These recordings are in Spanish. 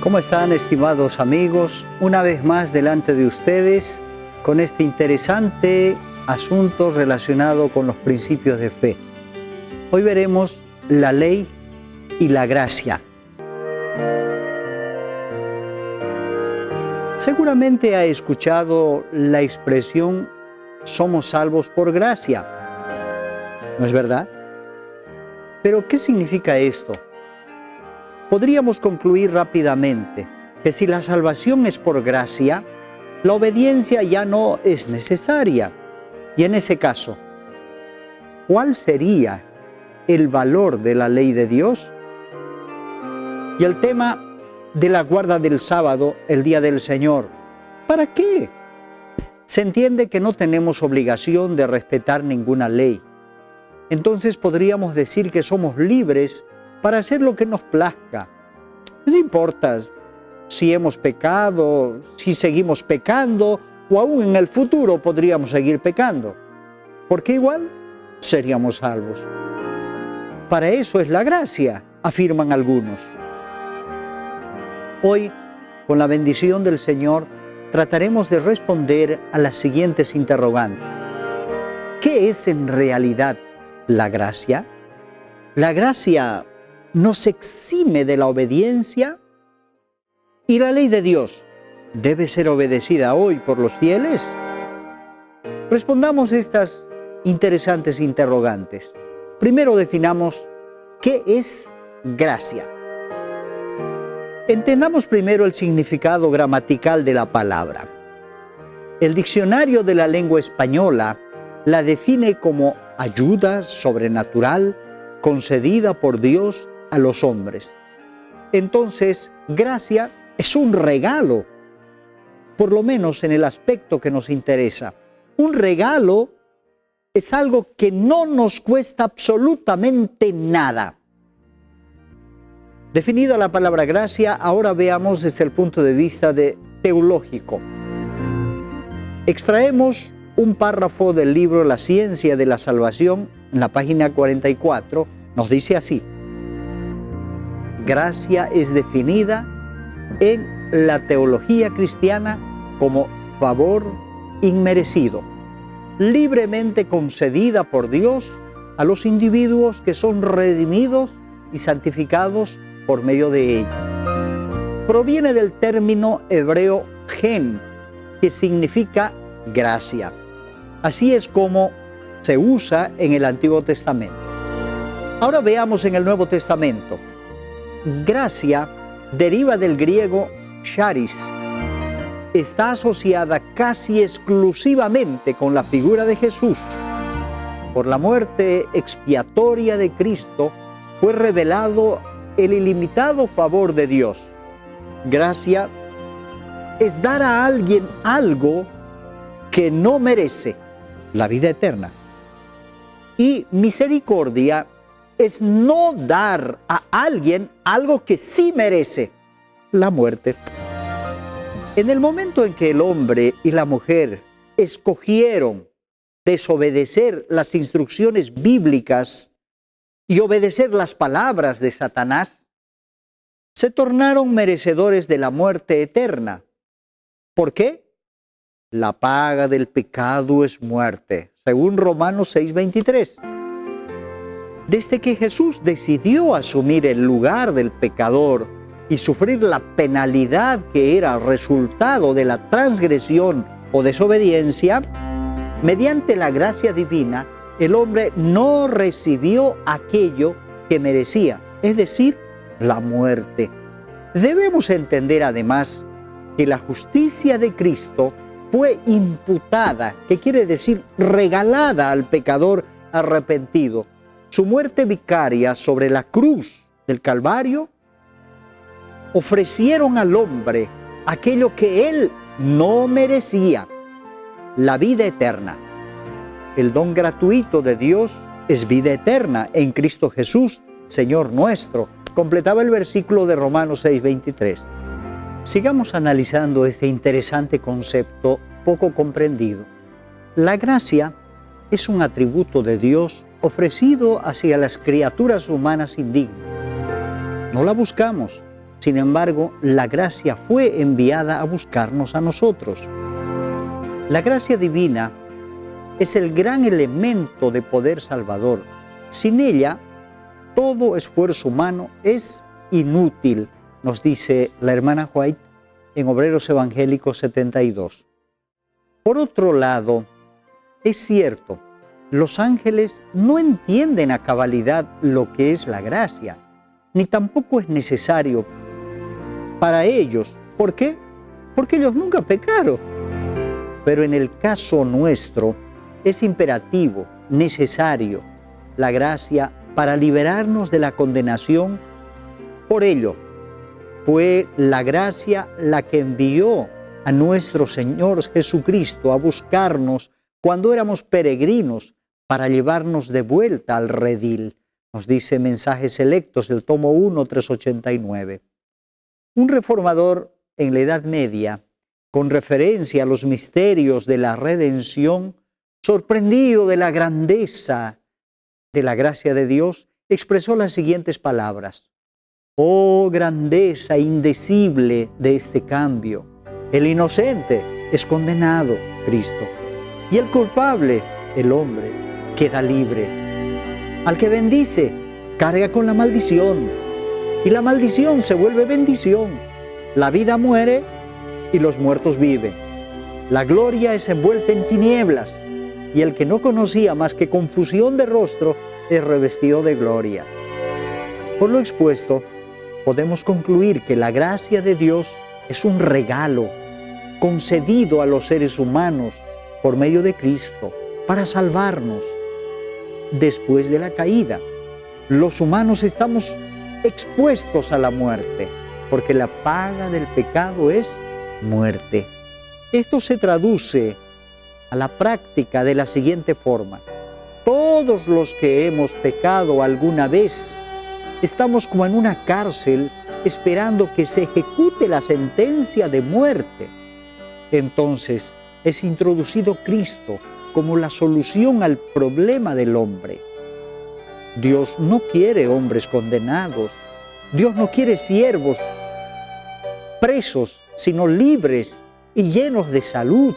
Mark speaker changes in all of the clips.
Speaker 1: ¿Cómo están, estimados amigos? Una vez más delante de ustedes con este interesante asunto relacionado con los principios de fe. Hoy veremos la ley y la gracia. Seguramente ha escuchado la expresión "somos salvos por gracia", ¿no es verdad? Pero ¿qué significa esto? Podríamos concluir rápidamente que si la salvación es por gracia, la obediencia ya no es necesaria. Y en ese caso, ¿cuál sería el valor de la ley de Dios? Y el tema de la guarda del sábado, el día del Señor, ¿para qué? Se entiende que no tenemos obligación de respetar ninguna ley. Entonces podríamos decir que somos libres para hacer lo que nos plazca. No importa si hemos pecado, si seguimos pecando, o aún en el futuro podríamos seguir pecando, porque igual seríamos salvos. Para eso es la gracia, afirman algunos. Hoy, con la bendición del Señor, trataremos de responder a las siguientes interrogantes. ¿Qué es en realidad la gracia? ¿La gracia nos exime de la obediencia? ¿Y la ley de Dios debe ser obedecida hoy por los fieles? Respondamos estas interesantes interrogantes. Primero definamos qué es gracia. Entendamos primero el significado gramatical de la palabra. El diccionario de la lengua española la define como ayuda sobrenatural concedida por Dios a los hombres. Entonces, gracia es un regalo, por lo menos en el aspecto que nos interesa. Un regalo es algo que no nos cuesta absolutamente nada. Definida la palabra gracia, ahora veamos desde el punto de vista teológico. Extraemos un párrafo del libro La ciencia de la salvación, en la página 44, nos dice así: gracia es definida en la teología cristiana como favor inmerecido, libremente concedida por Dios a los individuos que son redimidos y santificados por medio de ella. Proviene del término hebreo gen, que significa gracia. Así es como se usa en el Antiguo Testamento. Ahora veamos en el Nuevo Testamento. Gracia deriva del griego charis. Está asociada casi exclusivamente con la figura de Jesús. Por la muerte expiatoria de Cristo fue revelado el ilimitado favor de Dios. Gracia es dar a alguien algo que no merece, la vida eterna. Y misericordia es no dar a alguien algo que sí merece, la muerte. En el momento en que el hombre y la mujer escogieron desobedecer las instrucciones bíblicas y obedecer las palabras de Satanás, se tornaron merecedores de la muerte eterna. ¿Por qué? La paga del pecado es muerte, según Romanos 6:23. Desde que Jesús decidió asumir el lugar del pecador y sufrir la penalidad que era resultado de la transgresión o desobediencia, mediante la gracia divina, el hombre no recibió aquello que merecía, es decir, la muerte. Debemos entender además que la justicia de Cristo fue imputada, que quiere decir regalada al pecador arrepentido. Su muerte vicaria sobre la cruz del Calvario ofrecieron al hombre aquello que él no merecía, la vida eterna. El don gratuito de Dios es vida eterna en Cristo Jesús, Señor nuestro, completaba el versículo de Romanos 6:23. Sigamos analizando este interesante concepto poco comprendido. La gracia es un atributo de Dios ofrecido hacia las criaturas humanas indignas. No la buscamos, Sin embargo, la gracia fue enviada a buscarnos a nosotros. La gracia divina es el gran elemento de poder salvador. Sin ella, todo esfuerzo humano es inútil, nos dice la hermana White en Obreros Evangélicos 72. Por otro lado, es cierto, los ángeles no entienden a cabalidad lo que es la gracia, ni tampoco es necesario para ellos. ¿Por qué? Porque ellos nunca pecaron. Pero en el caso nuestro, es imperativo, necesario, la gracia para liberarnos de la condenación. Por ello, fue la gracia la que envió a nuestro Señor Jesucristo a buscarnos cuando éramos peregrinos para llevarnos de vuelta al redil. Nos dice Mensajes Selectos del tomo 1, 389. Un reformador en la Edad Media, con referencia a los misterios de la redención, sorprendido de la grandeza de la gracia de Dios, expresó las siguientes palabras: «Oh grandeza indecible de este cambio, el inocente es condenado, Cristo, y el culpable, el hombre, queda libre. Al que bendice, carga con la maldición, y la maldición se vuelve bendición. La vida muere y los muertos viven. La gloria es envuelta en tinieblas, y el que no conocía más que confusión de rostro es revestido de gloria». Por lo expuesto, podemos concluir que la gracia de Dios es un regalo concedido a los seres humanos por medio de Cristo para salvarnos. Después de la caída, los humanos estamos expuestos a la muerte, porque la paga del pecado es muerte. Esto se traduce a la práctica de la siguiente forma: todos los que hemos pecado alguna vez estamos como en una cárcel esperando que se ejecute la sentencia de muerte. Entonces es introducido Cristo como la solución al problema del hombre. Dios no quiere hombres condenados. Dios no quiere siervos presos, sino libres y llenos de salud,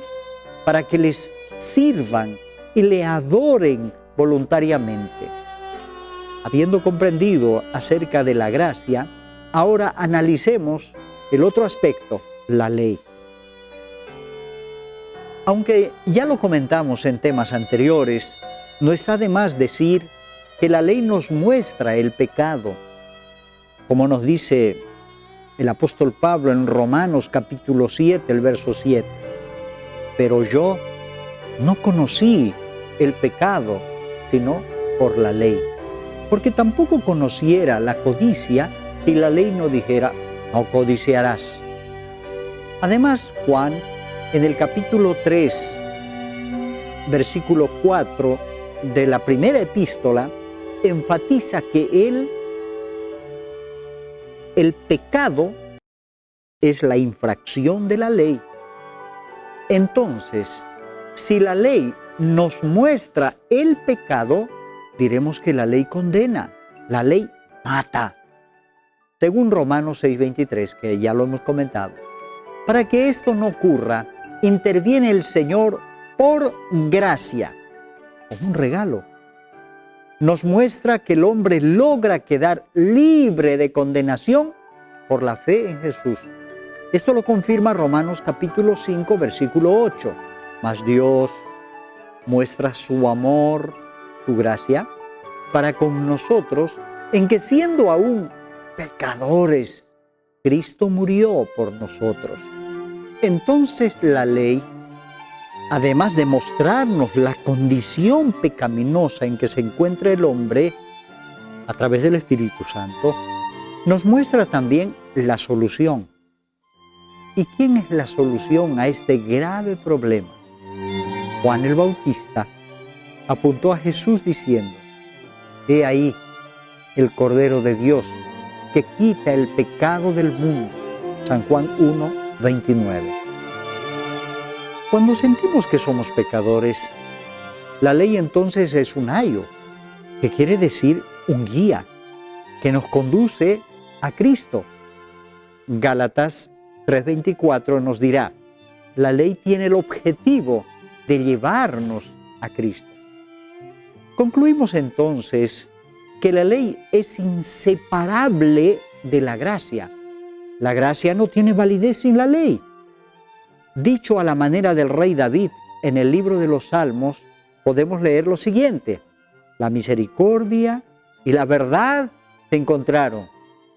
Speaker 1: para que les sirvan y le adoren voluntariamente. Habiendo comprendido acerca de la gracia, ahora analicemos el otro aspecto, la ley. Aunque ya lo comentamos en temas anteriores, no está de más decir que la ley nos muestra el pecado, como nos dice el apóstol Pablo en Romanos capítulo 7, el verso 7. Pero yo no conocí el pecado, sino por la ley, porque tampoco conociera la codicia si la ley no dijera, no codiciarás. Además, Juan, en el capítulo 3, versículo 4 de la primera epístola, enfatiza que el pecado es la infracción de la ley. Entonces, si la ley nos muestra el pecado, diremos que la ley condena, la ley mata. Según Romanos 6:23, que ya lo hemos comentado. Para que esto no ocurra, interviene el Señor por gracia, como un regalo. Nos muestra que el hombre logra quedar libre de condenación por la fe en Jesús. Esto lo confirma Romanos capítulo 5, versículo 8. Mas Dios muestra su amor, su gracia, para con nosotros, en que siendo aún pecadores, Cristo murió por nosotros. Entonces la ley, además de mostrarnos la condición pecaminosa en que se encuentra el hombre, a través del Espíritu Santo, nos muestra también la solución. ¿Y quién es la solución a este grave problema? Juan el Bautista apuntó a Jesús diciendo: «He ahí el Cordero de Dios que quita el pecado del mundo». San Juan 1, 29. Cuando sentimos que somos pecadores, la ley entonces es un ayo, que quiere decir un guía, que nos conduce a Cristo. Gálatas 3:24 nos dirá, la ley tiene el objetivo de llevarnos a Cristo. Concluimos entonces que la ley es inseparable de la gracia. La gracia no tiene validez sin la ley. Dicho a la manera del rey David en el libro de los Salmos, podemos leer lo siguiente: la misericordia y la verdad se encontraron,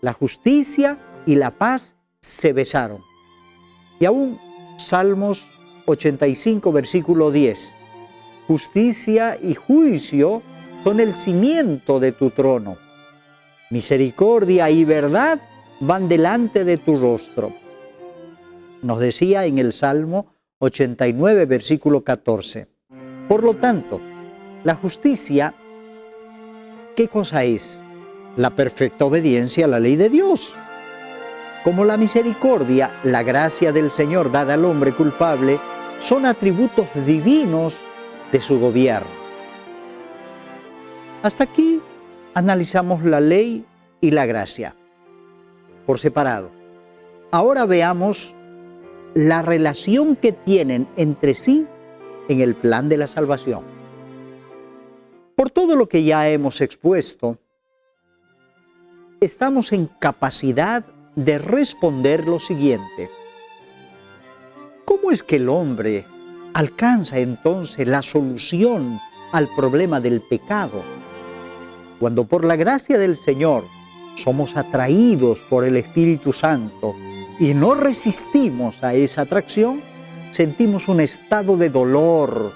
Speaker 1: la justicia y la paz se besaron. Y aún Salmos 85, versículo 10, justicia y juicio son el cimiento de tu trono. Misericordia y verdad van delante de tu rostro. Nos decía en el Salmo 89, versículo 14. Por lo tanto, la justicia, ¿qué cosa es? La perfecta obediencia a la ley de Dios. Como la misericordia, la gracia del Señor dada al hombre culpable, son atributos divinos de su gobierno. Hasta aquí analizamos la ley y la gracia por separado. Ahora veamos la relación que tienen entre sí en el plan de la salvación. Por todo lo que ya hemos expuesto, estamos en capacidad de responder lo siguiente: ¿cómo es que el hombre alcanza entonces la solución al problema del pecado? Cuando por la gracia del Señor somos atraídos por el Espíritu Santo y no resistimos a esa atracción, sentimos un estado de dolor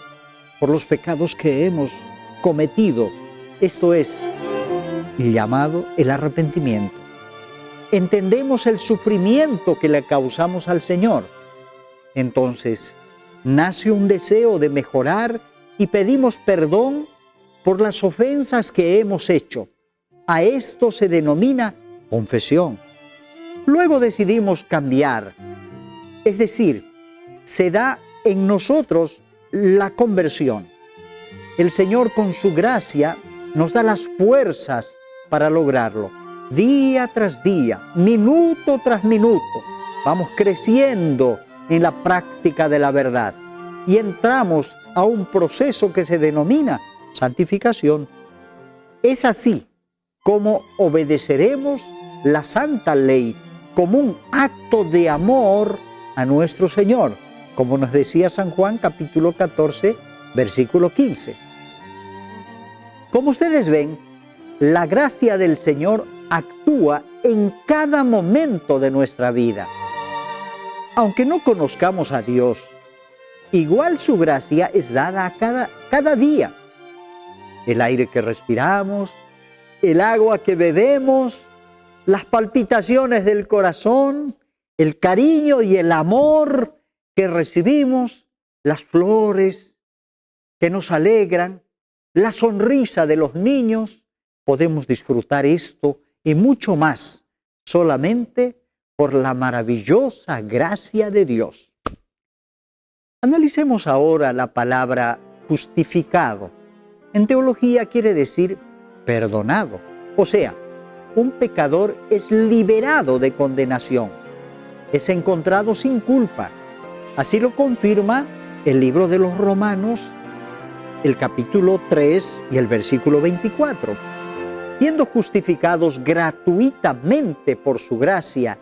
Speaker 1: por los pecados que hemos cometido. Esto es llamado el arrepentimiento. Entendemos el sufrimiento que le causamos al Señor. Entonces, nace un deseo de mejorar y pedimos perdón por las ofensas que hemos hecho. A esto se denomina confesión. Luego decidimos cambiar. Es decir, se da en nosotros la conversión. El Señor con su gracia nos da las fuerzas para lograrlo. Día tras día, minuto tras minuto, vamos creciendo en la práctica de la verdad y entramos a un proceso que se denomina santificación. Es así como obedeceremos la santa ley como un acto de amor a nuestro Señor, como nos decía San Juan capítulo 14, versículo 15. Como ustedes ven, la gracia del Señor actúa en cada momento de nuestra vida. Aunque no conozcamos a Dios, igual su gracia es dada a cada día. El aire que respiramos, el agua que bebemos, las palpitaciones del corazón, el cariño y el amor que recibimos, las flores que nos alegran, la sonrisa de los niños. Podemos disfrutar esto y mucho más solamente por la maravillosa gracia de Dios. Analicemos ahora la palabra justificado. En teología quiere decir perdonado. O sea, un pecador es liberado de condenación, es encontrado sin culpa. Así lo confirma el libro de los Romanos, el capítulo 3 y el versículo 24. Siendo justificados gratuitamente por su gracia,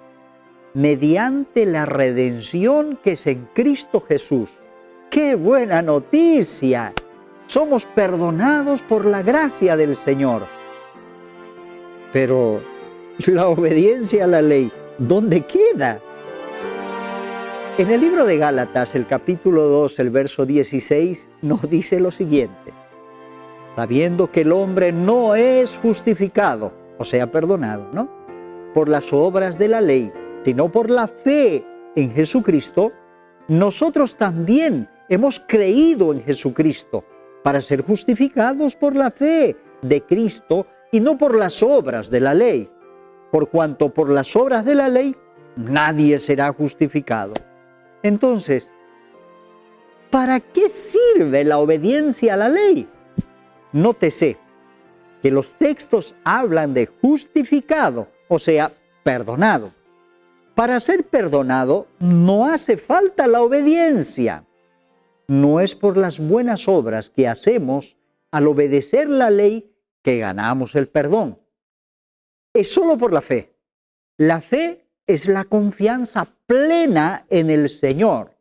Speaker 1: mediante la redención que es en Cristo Jesús. ¡Qué buena noticia! Somos perdonados por la gracia del Señor. Pero la obediencia a la ley, ¿dónde queda? En el libro de Gálatas, el capítulo 2, el verso 16, nos dice lo siguiente: sabiendo que el hombre no es justificado, o sea, perdonado, ¿no?, por las obras de la ley, sino por la fe en Jesucristo, nosotros también hemos creído en Jesucristo para ser justificados por la fe de Cristo y no por las obras de la ley, por cuanto por las obras de la ley nadie será justificado. Entonces, ¿para qué sirve la obediencia a la ley? Nótese que los textos hablan de justificado, o sea, perdonado. Para ser perdonado no hace falta la obediencia. No es por las buenas obras que hacemos al obedecer la ley que ganamos el perdón. Es solo por la fe. La fe es la confianza plena en el Señor.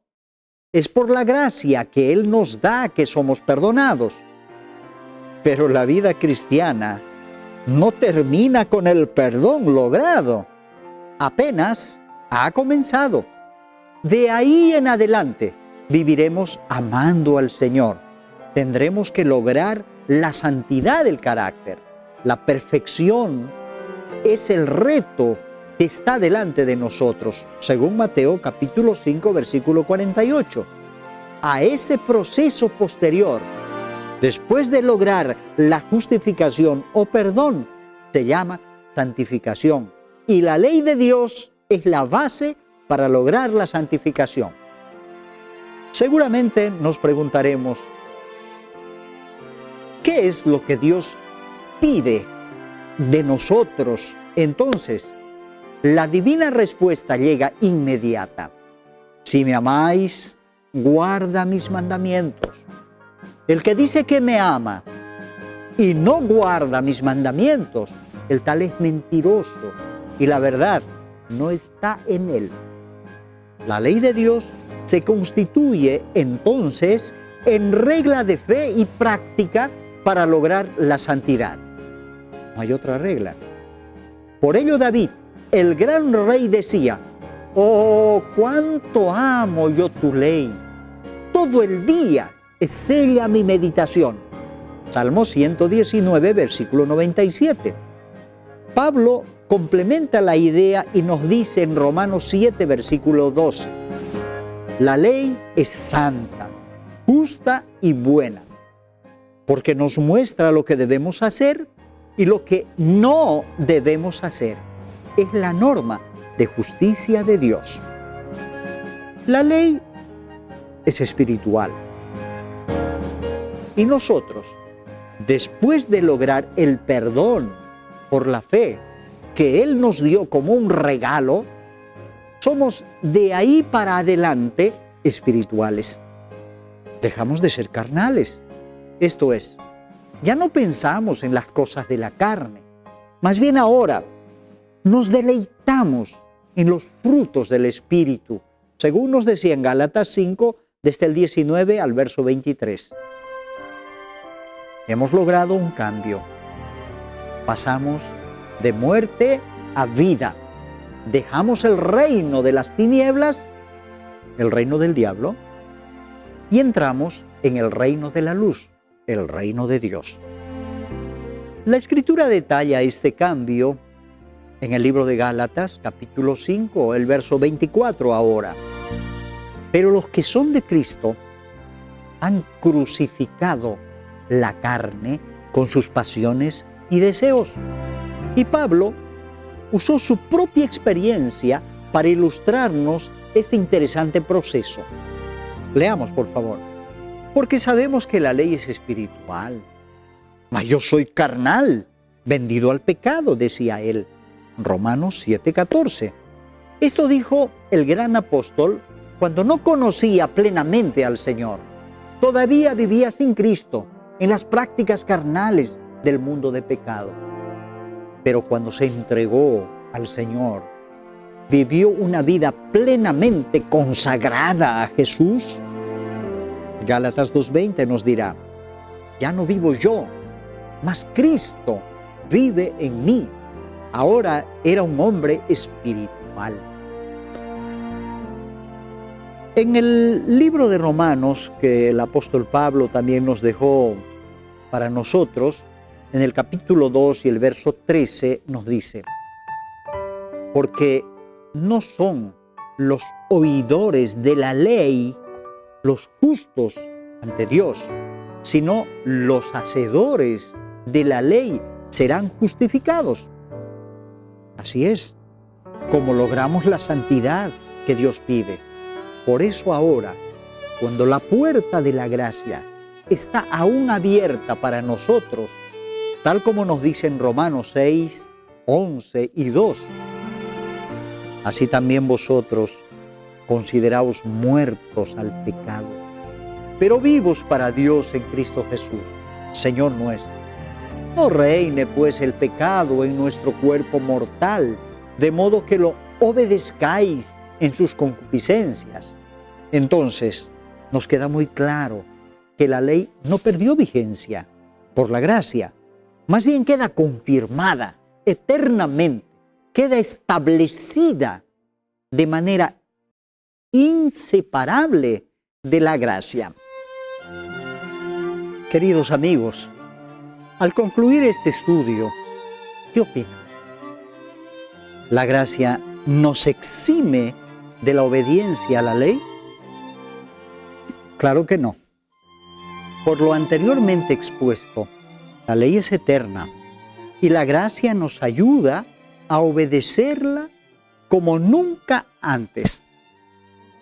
Speaker 1: Es por la gracia que Él nos da que somos perdonados. Pero la vida cristiana no termina con el perdón logrado. Apenas ha comenzado. De ahí en adelante viviremos amando al Señor. Tendremos que lograr la santidad del carácter. La perfección es el reto que está delante de nosotros, según Mateo capítulo 5, versículo 48. A ese proceso posterior, después de lograr la justificación o perdón, se llama santificación. Y la ley de Dios es la base para lograr la santificación. Seguramente nos preguntaremos, ¿qué es lo que Dios pide de nosotros? Entonces, la divina respuesta llega inmediata. Si me amáis, guarda mis mandamientos. El que dice que me ama y no guarda mis mandamientos, el tal es mentiroso y la verdad no está en él. La ley de Dios se constituye entonces en regla de fe y práctica para lograr la santidad. No hay otra regla. Por ello David, el gran rey, decía: «Oh, cuánto amo yo tu ley. Todo el día es ella mi meditación». Salmo 119, versículo 97. Pablo complementa la idea y nos dice en Romanos 7, versículo 12: «La ley es santa, justa y buena, porque nos muestra lo que debemos hacer y lo que no debemos hacer. Es la norma de justicia de Dios». La ley es espiritual. Y nosotros, después de lograr el perdón por la fe que Él nos dio como un regalo, somos de ahí para adelante espirituales. Dejamos de ser carnales. Esto es, ya no pensamos en las cosas de la carne. Más bien ahora nos deleitamos en los frutos del Espíritu, según nos decía en Gálatas 5, desde el 19 al verso 23. Hemos logrado un cambio. Pasamos de muerte a vida. Dejamos el reino de las tinieblas, el reino del diablo, y entramos en el reino de la luz, el reino de Dios. La Escritura detalla este cambio en el libro de Gálatas, capítulo 5, el verso 24 ahora. Pero los que son de Cristo han crucificado la carne con sus pasiones y deseos. Y Pablo usó su propia experiencia para ilustrarnos este interesante proceso. Leamos, por favor. Porque sabemos que la ley es espiritual, mas yo soy carnal, vendido al pecado, decía él. Romanos 7:14. Esto dijo el gran apóstol cuando no conocía plenamente al Señor. Todavía vivía sin Cristo, en las prácticas carnales del mundo de pecado. Pero cuando se entregó al Señor, vivió una vida plenamente consagrada a Jesús. Gálatas 2:20 nos dirá: ya no vivo yo, mas Cristo vive en mí. Ahora era un hombre espiritual. En el libro de Romanos, que el apóstol Pablo también nos dejó para nosotros, en el capítulo 2 y el verso 13 nos dice: porque no son los oidores de la ley los justos ante Dios, sino los hacedores de la ley serán justificados. Así es como logramos la santidad que Dios pide. Por eso ahora, cuando la puerta de la gracia está aún abierta para nosotros, tal como nos dice en Romanos 6, 11 y 2, así también vosotros consideraos muertos al pecado, pero vivos para Dios en Cristo Jesús, Señor nuestro. No reine pues el pecado en nuestro cuerpo mortal, de modo que lo obedezcáis en sus concupiscencias. Entonces, nos queda muy claro que la ley no perdió vigencia por la gracia, más bien queda confirmada eternamente, queda establecida de manera inseparable de la gracia. Queridos amigos, al concluir este estudio, ¿qué opinan? ¿La gracia nos exime de la obediencia a la ley? Claro que no. Por lo anteriormente expuesto, la ley es eterna y la gracia nos ayuda a obedecerla como nunca antes.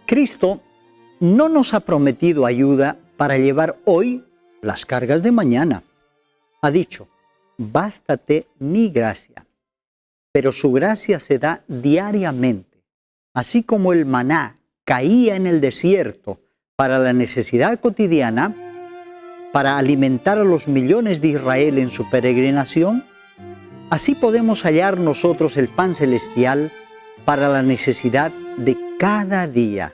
Speaker 1: Cristo no nos ha prometido ayuda para llevar hoy las cargas de mañana. Ha dicho, bástate mi gracia. Pero su gracia se da diariamente. Así como el maná caía en el desierto para la necesidad cotidiana, para alimentar a los millones de Israel en su peregrinación, así podemos hallar nosotros el pan celestial para la necesidad de cada día.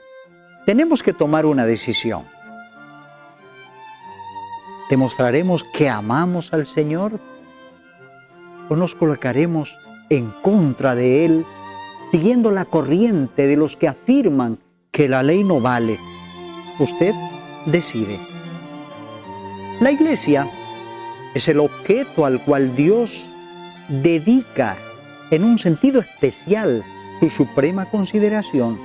Speaker 1: Tenemos que tomar una decisión. ¿Demostraremos que amamos al Señor o nos colocaremos en contra de Él, siguiendo la corriente de los que afirman que la ley no vale? Usted decide. La Iglesia es el objeto al cual Dios dedica en un sentido especial su suprema consideración.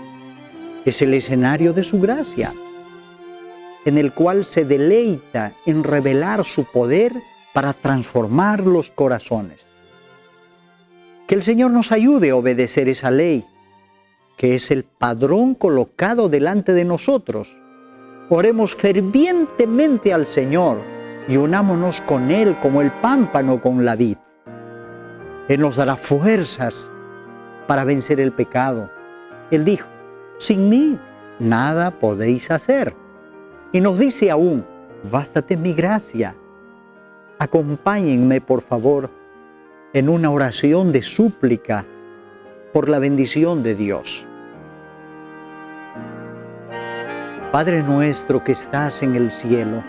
Speaker 1: Es el escenario de su gracia, en el cual se deleita en revelar su poder para transformar los corazones. Que el Señor nos ayude a obedecer esa ley, que es el padrón colocado delante de nosotros. Oremos fervientemente al Señor y unámonos con Él como el pámpano con la vid. Él nos dará fuerzas para vencer el pecado. Él dijo, sin mí nada podéis hacer. Y nos dice aún, bástate mi gracia. Acompáñenme, por favor, en una oración de súplica por la bendición de Dios. Padre nuestro que estás en el cielo,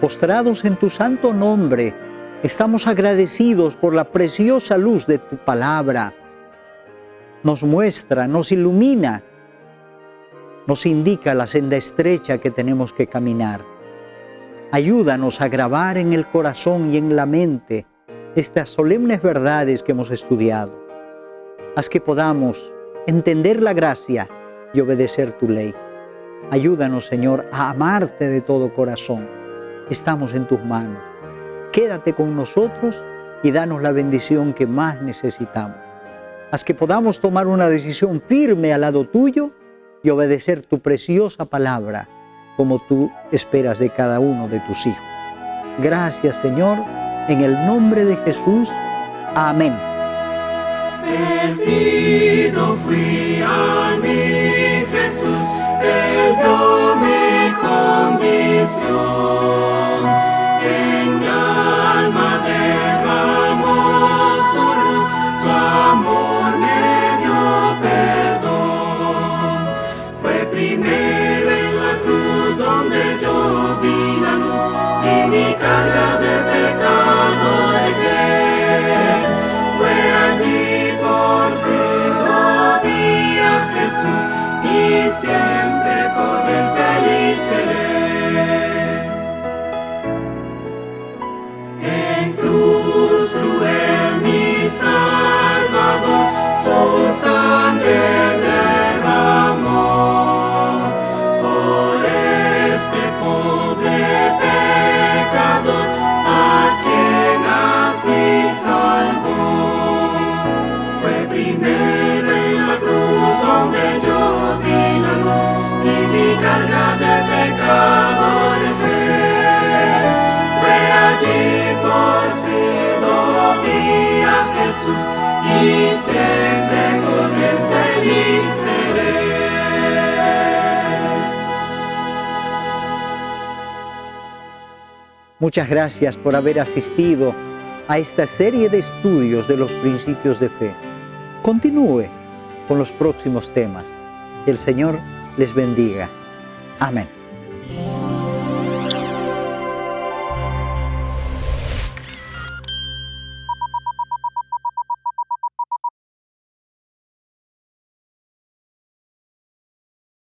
Speaker 1: postrados en tu santo nombre, estamos agradecidos por la preciosa luz de tu palabra. Nos muestra, nos ilumina, nos indica la senda estrecha que tenemos que caminar. Ayúdanos a grabar en el corazón y en la mente estas solemnes verdades que hemos estudiado. Haz que podamos entender la gracia y obedecer tu ley. Ayúdanos, Señor, a amarte de todo corazón. Estamos en tus manos. Quédate con nosotros y danos la bendición que más necesitamos. Haz que podamos tomar una decisión firme al lado tuyo y obedecer tu preciosa palabra como tú esperas de cada uno de tus hijos. Gracias, Señor, en el nombre de Jesús. Amén.
Speaker 2: Perdido fui a mi Jesús, Él vio mi condición, en mi alma derramó su luz, su amor me dio perdón. Fue primero en la cruz donde yo vi la luz y mi carga de pecado dejé. Fue allí por fin lo vi a Jesús y siempre con él feliz seré. En cruz cruel mi Salvador su sangre derramó por este pobre pecador a quien así salvó. Fue primero en la cruz donde yo vi la luz y mi carga de pecado dejé. Fue allí por fin lo vi a Jesús y siempre con él feliz seré.
Speaker 1: Muchas gracias por haber asistido a esta serie de estudios de los principios de fe. Continúe con los próximos temas. Que el Señor les bendiga. Amén.